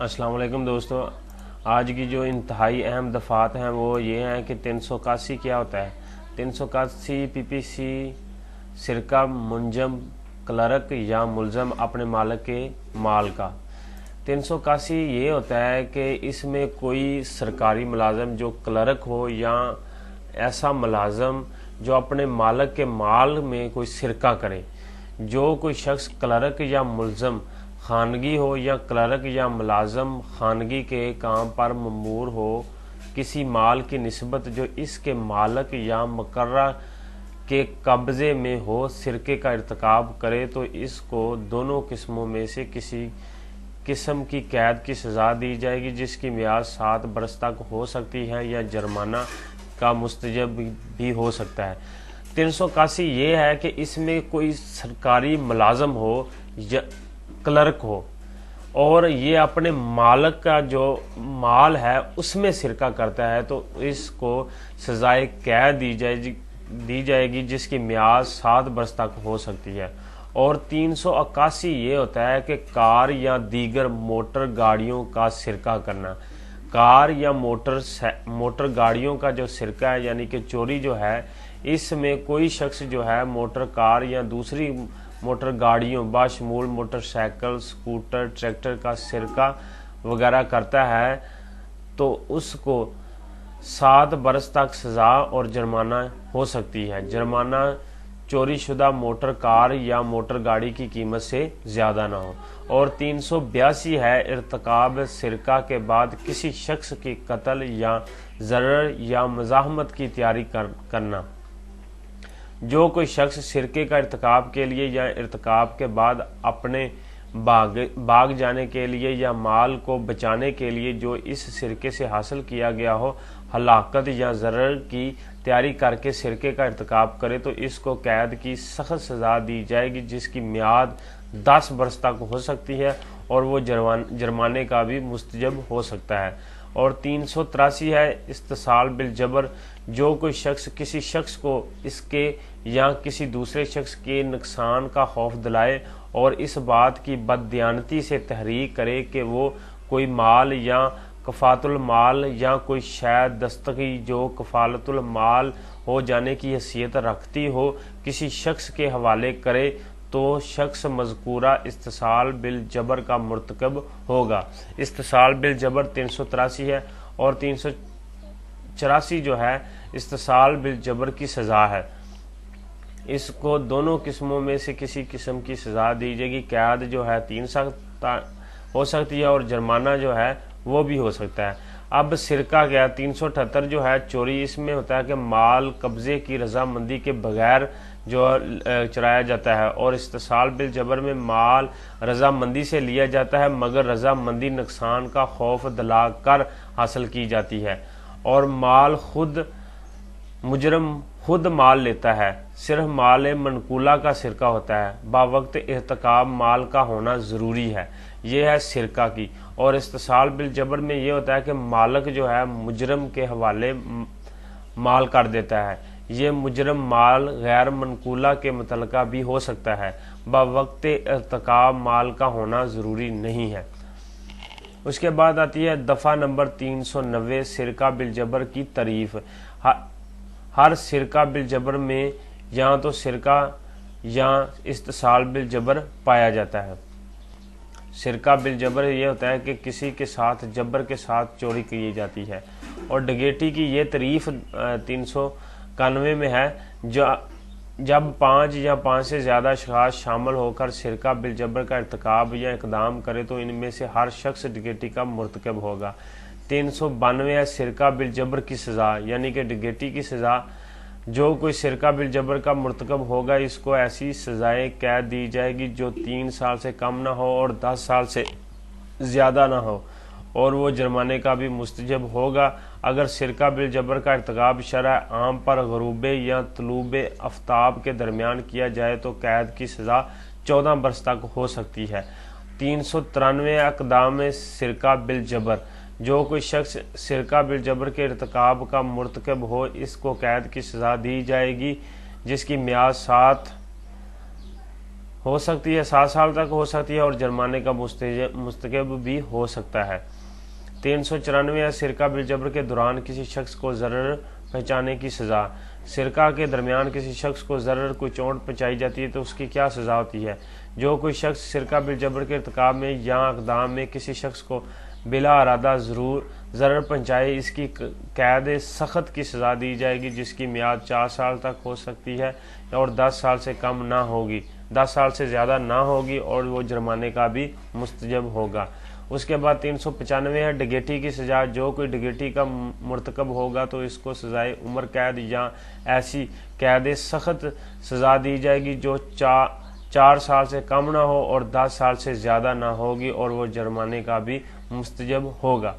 السلام علیکم دوستو، آج کی جو انتہائی اہم دفعات ہیں وہ یہ ہیں کہ 381 کیا ہوتا ہے۔ 381 پی پی سی سرقہ منجم کلرک یا ملزم اپنے مالک کے مال کا۔ 381 یہ ہوتا ہے کہ اس میں کوئی سرکاری ملازم جو کلرک ہو یا ایسا ملازم جو اپنے مالک کے مال میں کوئی سرقہ کرے، جو کوئی شخص کلرک یا ملزم خانگی ہو یا کلرک یا ملازم خانگی کے کام پر مأمور ہو، کسی مال کی نسبت جو اس کے مالک یا مقررہ کے قبضے میں ہو سرقے کا ارتکاب کرے تو اس کو دونوں قسموں میں سے کسی قسم کی قید کی سزا دی جائے گی، جس کی میعاد 7 برس تک ہو سکتی ہے یا جرمانہ کا مستجب بھی ہو سکتا ہے۔ 381 یہ ہے کہ اس میں کوئی سرکاری ملازم ہو یا کلرک ہو اور یہ اپنے مالک کا جو مال ہے اس میں سرقہ کرتا ہے تو اس کو سزائے قید دی جائے گی، جس کی میعاد 7 برس تک ہو سکتی ہے۔ اور 381 یہ ہوتا ہے کہ کار یا دیگر موٹر گاڑیوں کا سرقہ کرنا۔ کار یا موٹر گاڑیوں کا جو سرقہ ہے یعنی کہ چوری جو ہے، اس میں کوئی شخص جو ہے موٹر کار یا دوسری موٹر گاڑیوں بشمول موٹر سائیکل، سکوٹر، ٹریکٹر کا سرقہ وغیرہ کرتا ہے تو اس کو 7 برس تک سزا اور جرمانہ ہو سکتی ہے۔ جرمانہ چوری شدہ موٹر کار یا موٹر گاڑی کی قیمت سے زیادہ نہ ہو۔ اور 382 ہے ارتکاب سرقہ کے بعد کسی شخص کی قتل یا ضرر یا مزاحمت کی تیاری کرنا۔ جو کوئی شخص سرقے کا ارتکاب کے لیے یا ارتکاب کے بعد اپنے بھاگ جانے کے لیے یا مال کو بچانے کے لیے جو اس سرقے سے حاصل کیا گیا ہو ہلاکت یا ضرر کی تیاری کر کے سرقے کا ارتکاب کرے تو اس کو قید کی سخت سزا دی جائے گی، جس کی میعاد 10 برس تک ہو سکتی ہے اور وہ جرمانے کا بھی مستجب ہو سکتا ہے۔ اور 383 ہے استحصال بالجبر۔ جو کوئی شخص کسی شخص کو اس کے یا کسی دوسرے شخص کے نقصان کا خوف دلائے اور اس بات کی بددیانتی سے تحریک کرے کہ وہ کوئی مال یا کفالت المال یا کوئی شے دستگی جو کفالت المال ہو جانے کی حیثیت رکھتی ہو کسی شخص کے حوالے کرے تو شخص مذکورہ استحصال بالجبر کا مرتکب ہوگا۔ استحصال بالجبر 383 ہے۔ اور 384 جو ہے استحصال بالجبر کی سزا ہے۔ اس کو دونوں قسموں میں سے کسی قسم کی سزا دی جائے گی۔ قید جو ہے 3 سخت ہو سکتی ہے اور جرمانہ جو ہے وہ بھی ہو سکتا ہے۔ اب سرقہ کیا 378 جو ہے چوری، اس میں ہوتا ہے کہ مال قبضے کی رضامندی کے بغیر جو چرایا جاتا ہے، اور استحصال بالجبر میں مال رضامندی سے لیا جاتا ہے مگر رضامندی نقصان کا خوف دلا کر حاصل کی جاتی ہے، اور مجرم خود مال لیتا ہے، صرف مال منقولہ کا سرقہ ہوتا ہے، باوقت ارتکاب مال کا ہونا ضروری ہے۔ یہ ہے سرقہ کی۔ اور استحصال بالجبر میں یہ ہوتا ہے کہ مالک جو ہے مجرم کے حوالے مال کر دیتا ہے۔ یہ مجرم مال غیر منقولہ کے متعلقہ بھی ہو سکتا ہے، باوقت ارتکاب مال کا ہونا ضروری نہیں ہے۔ اس کے بعد آتی ہے دفعہ نمبر 390 سرقہ بالجبر کی تعریف۔ ہر سرقہ بالجبر میں یا تو سرقہ یا استحصال بالجبر پایا جاتا ہے۔ سرقہ بالجبر یہ ہوتا ہے کہ کسی کے ساتھ جبر کے ساتھ چوری کی جاتی ہے۔ اور ڈکیتی کی یہ تعریف 391 میں ہے، جب 5 یا 5 سے زیادہ اشخاص شامل ہو کر سرقہ بالجبر کا ارتکاب یا اقدام کرے تو ان میں سے ہر شخص ڈکیتی کا مرتکب ہوگا۔ 392 ہے سرقہ بالجبر کی سزا، یعنی کہ ڈکیتی کی سزا۔ جو کوئی سرقہ بالجبر کا مرتکب ہوگا اس کو ایسی سزائے قید دی جائے گی جو 3 سال سے کم نہ ہو اور 10 سال سے زیادہ نہ ہو، اور وہ جرمانے کا بھی مستجب ہوگا۔ اگر سرقہ بالجبر کا ارتکاب شرع عام پر غروب یا طلوع آفتاب کے درمیان کیا جائے تو قید کی سزا 14 برس تک ہو سکتی ہے۔ 393 اقدام سرقہ بالجبر۔ جو کوئی شخص سرقہ بالجبر کے ارتکاب کا مرتکب ہو اس کو قید کی سزا دی جائے گی، جس کی میعاد हो सकती है, 7 साल तक हो सकती है और जुर्माने का मुस्तकब भी हो सकता है। 394 है सिरका बिलजबर के दौरान किसी शख्स को ज़रर पहुँचाने की सज़ा। सिरका के दरमियान किसी शख्स को ज़रर कोई चोट पहुँचाई जाती है तो उसकी क्या सज़ा होती है? जो कोई शख्स सिरका बिलजबर के इर्तिकाब में या इक़दाम में किसी शख्स को बिला इरादा ज़रर पहुँचाए, इसकी कैद सख्त की सज़ा दी जाएगी, जिसकी मियाद 4 साल तक हो सकती है और 10 साल से कम ना होगी, 10 साल से ज़्यादा ना होगी और वो जुर्माने का भी मुस्तजब होगा। उसके बाद 395 है डकैती की सज़ा। जो कोई डकैती का मुर्तकब होगा तो इसको सज़ाए उम्र कैद या ऐसी कैद सख्त सज़ा दी जाएगी जो 4 साल से कम ना हो और 10 साल से ज़्यादा ना होगी और वो जुर्माने का भी मुस्तजब होगा।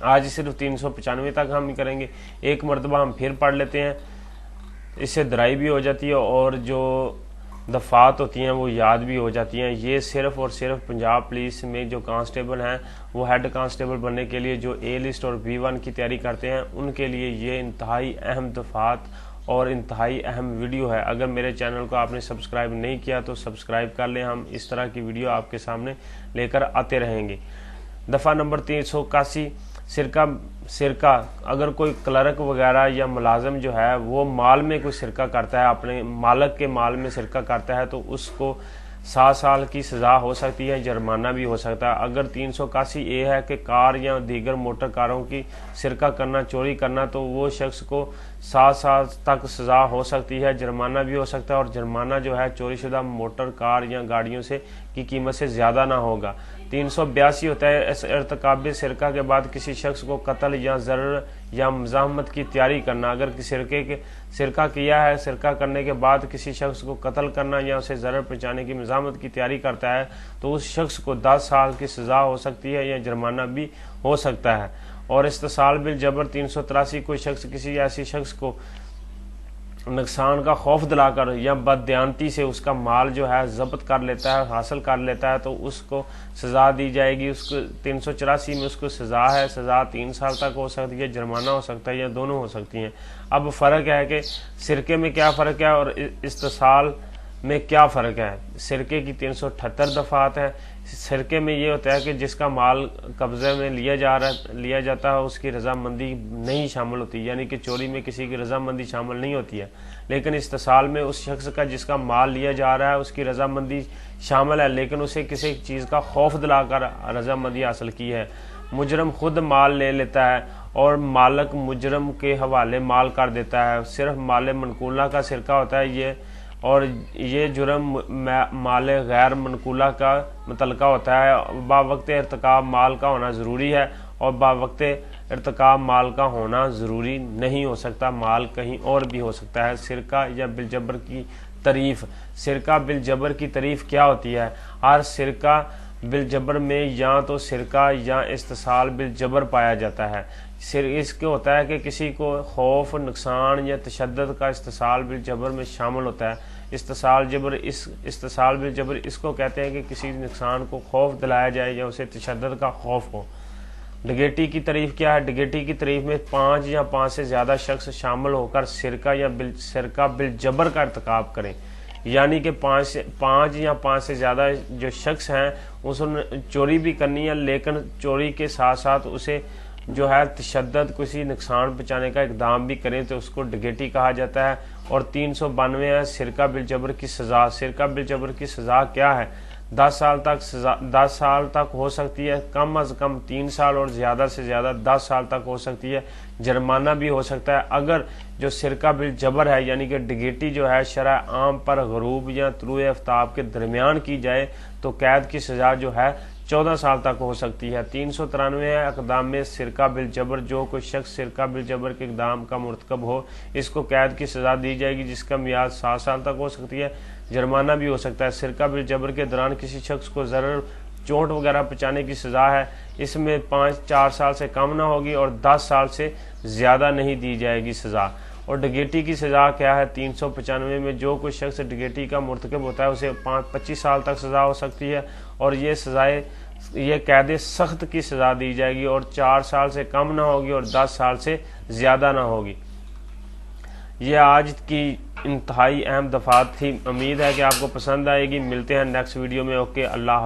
आज सिर्फ 395 तक हम करेंगे। एक मरतबा हम फिर पढ़ लेते हैं, इससे दराई भी हो जाती है और जो दफ़ात होती हैं वो याद भी हो जाती हैं। ये सिर्फ और सिर्फ पंजाब पुलिस में जो कांस्टेबल हैं वो हेड कांस्टेबल बनने के लिए जो ए लिस्ट और B1 की तैयारी करते हैं उनके लिए ये इंतहाई अहम दफ़ात और इंतहाई अहम वीडियो है। अगर मेरे चैनल को आपने सब्सक्राइब नहीं किया तो सब्सक्राइब कर लें, हम इस तरह की वीडियो आपके सामने लेकर आते रहेंगे। दफ़ा नंबर 381 सिरका अगर कोई क्लर्क वगैरह या मुलाजम जो है वो माल में कोई सिरका करता है, अपने मालक के माल में सिरका करता है तो उसको 7 साल की सज़ा हो सकती है, जुर्माना भी हो सकता है। अगर 381 है कि कार या दीगर मोटर कारों की सिरका करना, चोरी करना, तो वो शख्स को 7 साल तक सज़ा हो सकती है, जुर्माना भी हो सकता है और जुर्माना जो है चोरीशुदा मोटर कार या गाड़ियों से की कीमत से ज़्यादा ना होगा। 382 होता है इस इर्तिकाब सिरका के बाद किसी शख्स को कत्ल या ज़रर या मज़ाहमत की तैयारी करना। अगर सिरका किया है, सिरका करने के बाद किसी शख्स को कत्ल करना या उसे ज़रर पहुँचाने की मज़ाहमत की तैयारी करता है तो उस शख्स को 10 साल की सज़ा हो सकती है या जुर्माना भी हो सकता है। और इस्तिसाल बिल जबर 383 कोई शख्स किसी ऐसी शख्स को नुकसान का खौफ दिलाकर या बददियानती से उसका माल जो है जब्त कर लेता है, हासिल कर लेता है तो उसको सज़ा दी जाएगी। उसको 384 में उसको सज़ा है, सज़ा 3 साल तक हो सकती है, जुर्माना हो सकता है या दोनों हो सकती हैं। अब फ़र्क है कि सिरके में क्या फ़र्क है और इस्तिसाल में क्या फ़र्क है। सिरके की 378 दफ़ात है। सिरके में ये होता है कि जिसका माल कब्ज़े में लिया जाता है उसकी रजामंदी नहीं शामिल होती, यानी कि चोरी में किसी की रजामंदी शामिल नहीं होती है। लेकिन इस्तिसाल में उस शख्स का जिसका माल लिया जा रहा है उसकी रजामंदी शामिल है, लेकिन उसे किसी चीज़ का खौफ दिलाकर रजामंदी हासिल की है। मुजरम खुद माल ले लेता है और मालक मुजरम के हवाले माल कर देता है। सिर्फ माल मनकूला का सिरका होता है ये जुर्म माल गैर मनकूला का मुतलका होता है। बावक्त इर्तिकाब माल का होना ज़रूरी है और बावक्त इर्तिकाब माल का होना ज़रूरी नहीं हो सकता, माल कहीं और भी हो सकता है। सिरका या बिलजबर की तारीफ़। सिरका बिलजबर की तारीफ़ क्या होती है? हर सिरका बिलजबर में या तो सिरका या इस्तिसाल बिलजबर पाया जाता है। इसके होता है कि किसी को खौफ, नुकसान या तशद्दुद का इस्तिसाल बिलजबर में शामिल होता है। इस्तिसाल बिलजबर इसको कहते हैं कि किसी नुकसान को खौफ दिलाया जाए या उसे तशद्दुद का खौफ हो। डकैती की तारीफ़ क्या है? डकैती की तारीफ़ में 5 या 5 से ज़्यादा शख्स शामिल होकर सिरका बिलजबर का इर्तिकाब करें, यानी कि 5 या 5 से ज़्यादा जो शख्स हैं उसने चोरी भी करनी है, लेकिन चोरी के साथ साथ उसे जो है तशद्दुद किसी नुकसान पहुँचाने का इक़दाम भी करें तो उसको डकैती कहा जाता है। और 392 है सिरका बिलजबर की सज़ा। सिरका बिलजबर की सज़ा क्या है? 10 साल तक हो सकती है, कम अज़ कम 3 साल और ज़्यादा से ज़्यादा 10 साल तक हो सकती है, जुर्माना भी हो सकता है। अगर जो सिरका बिलजबर है यानी कि डकैती जो है शरअ आम पर गरूब या तुलुए आफ्ताब के दरमियान की जाए तो कैद की सज़ा जो है 14 साल तक हो सकती है। 393 है इक़दाम में सिरका बिलजबर। जो कोई शख्स सिरका बिलजबर के इक़दाम का मुर्तकब हो इसको कैद की सज़ा दी जाएगी, जिसका मियाद 7 साल तक हो सकती है, जुर्माना भी हो सकता है। सिरका बिलजबर के दौरान किसी शख्स को ज़रर, चोट वगैरह पहुँचाने की सज़ा है, इसमें 4 साल से कम ना होगी और 10 साल से ज़्यादा नहीं दी जाएगी सज़ा। और डकैती की सज़ा क्या है? 395 में जो कोई शख्स डकैती का मुर्तकब होता है उसे 25 साल तक सज़ा हो सकती है और ये कैद सख्त की सज़ा दी जाएगी और 4 साल से कम ना होगी और 10 साल से ज़्यादा ना होगी। ये आज की انتہائی اہم دفعات تھی. امید ہے کہ آپ کو پسند آئے گی. ملتے ہیں نیکسٹ ویڈیو میں. اوکے, اللہ حافظ.